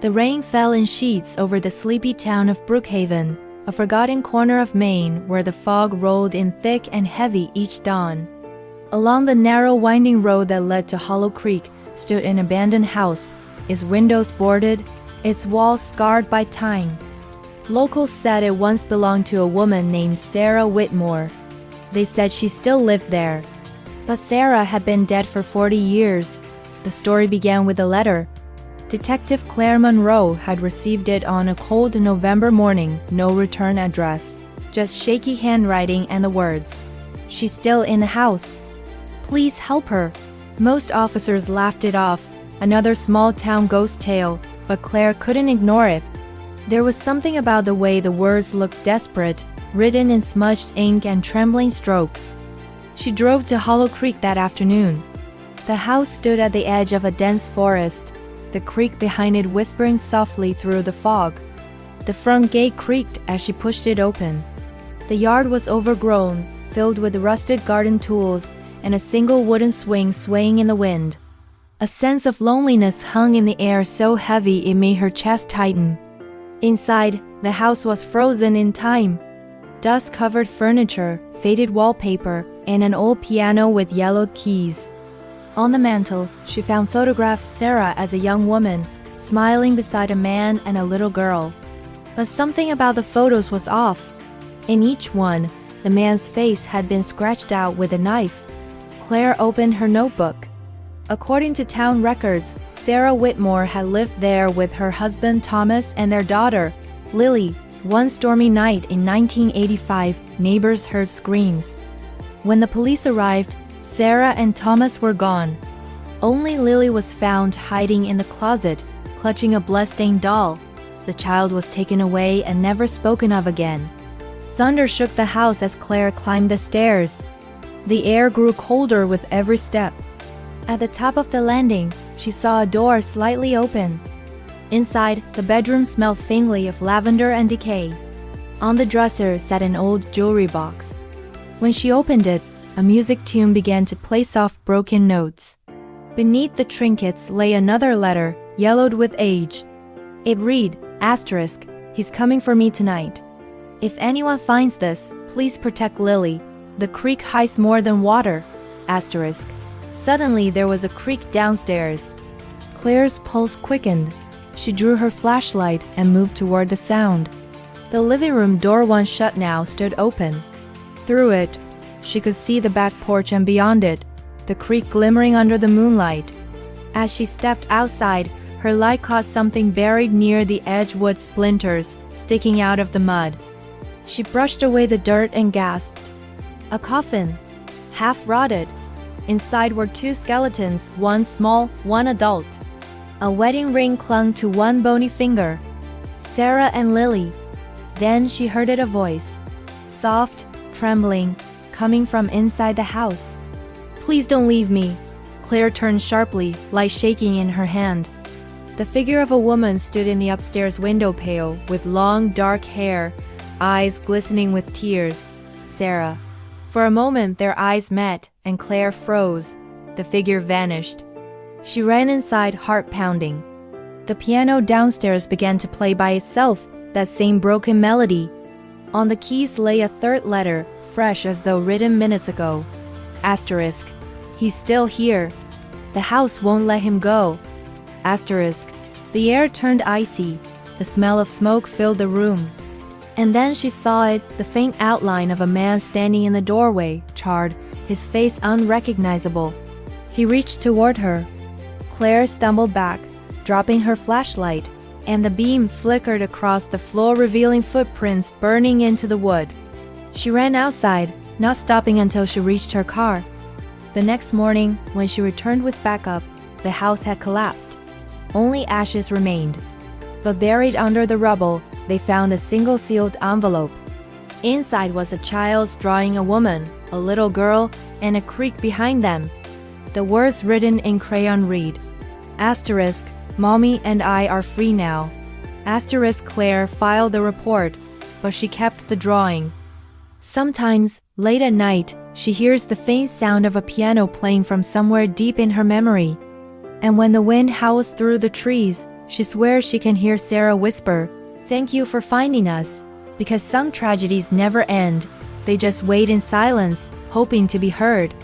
The rain fell in sheets over the sleepy town of Brookhaven, a forgotten corner of Maine where the fog rolled in thick and heavy each dawn. Along the narrow winding road that led to Hollow Creek stood an abandoned house, its windows boarded, its walls scarred by time. Locals said it once belonged to a woman named Sarah Whitmore. They said she still lived there. But Sarah had been dead for 40 years. The story began with a letter. Detective Claire Monroe had received it on a cold November morning, no return address. Just shaky handwriting and the words, "She's still in the house. Please help her." Most officers laughed it off, another small town ghost tale, but Claire couldn't ignore it. There was something about the way the words looked desperate, written in smudged ink and trembling strokes. She drove to Hollow Creek that afternoon. The house stood at the edge of a dense forest, the creek behind it whispering softly through the fog. The front gate creaked as she pushed it open. The yard was overgrown, filled with rusted garden tools and a single wooden swing swaying in the wind. A sense of loneliness hung in the air so heavy it made her chest tighten. Inside, the house was frozen in time. Dust-covered furniture, faded wallpaper, and an old piano with yellowed keys. On the mantel, she found photographs of Sarah as a young woman, smiling beside a man and a little girl. But something about the photos was off. In each one, the man's face had been scratched out with a knife. Claire opened her notebook. According to town records, Sarah Whitmore had lived there with her husband Thomas and their daughter, Lily. One stormy night in 1985, neighbors heard screams. When the police arrived, Sarah and Thomas were gone. Only Lily was found hiding in the closet, clutching a blood-stained doll. The child was taken away and never spoken of again. Thunder shook the house as Claire climbed the stairs. The air grew colder with every step. At the top of the landing, she saw a door slightly open. Inside, the bedroom smelled faintly of lavender and decay. On the dresser sat an old jewelry box. When she opened it, a music tune began to play soft broken notes. Beneath the trinkets lay another letter, yellowed with age. It read, asterisk, "He's coming for me tonight. If anyone finds this, please protect Lily. The creek hides more than water, asterisk." Suddenly there was a creak downstairs. Claire's pulse quickened. She drew her flashlight and moved toward the sound. The living room door, once shut now, stood open. Through it, she could see the back porch and beyond it, the creek glimmering under the moonlight. As she stepped outside, her light caught something buried near the edgewood splinters, sticking out of the mud. She brushed away the dirt and gasped. A coffin, half rotted. Inside were two skeletons, one small, one adult. A wedding ring clung to one bony finger. Sarah and Lily. Then she heard a voice, soft, trembling, coming from inside the house. "Please don't leave me." Claire turned sharply, light shaking in her hand. The figure of a woman stood in the upstairs window pale, with long, dark hair, eyes glistening with tears. Sarah. For a moment their eyes met, and Claire froze. The figure vanished. She ran inside, heart pounding. The piano downstairs began to play by itself, that same broken melody. On the keys lay a third letter, fresh as though written minutes ago. Asterisk. "He's still here. The house won't let him go." Asterisk. The air turned icy. The smell of smoke filled the room. And then she saw it, the faint outline of a man standing in the doorway, charred, his face unrecognizable. He reached toward her. Claire stumbled back, dropping her flashlight, and the beam flickered across the floor, revealing footprints burning into the wood. She ran outside, not stopping until she reached her car. The next morning, when she returned with backup, the house had collapsed. Only ashes remained. But buried under the rubble, they found a single sealed envelope. Inside was a child's drawing a woman, a little girl, and a creek behind them. The words written in crayon read, asterisk, "Mommy and I are free now." Asterisk. Claire filed the report, but she kept the drawing. Sometimes, late at night, she hears the faint sound of a piano playing from somewhere deep in her memory. And when the wind howls through the trees, She swears she can hear Sarah whisper, "Thank you for finding us," because some tragedies never end. They just wait in silence, hoping to be heard.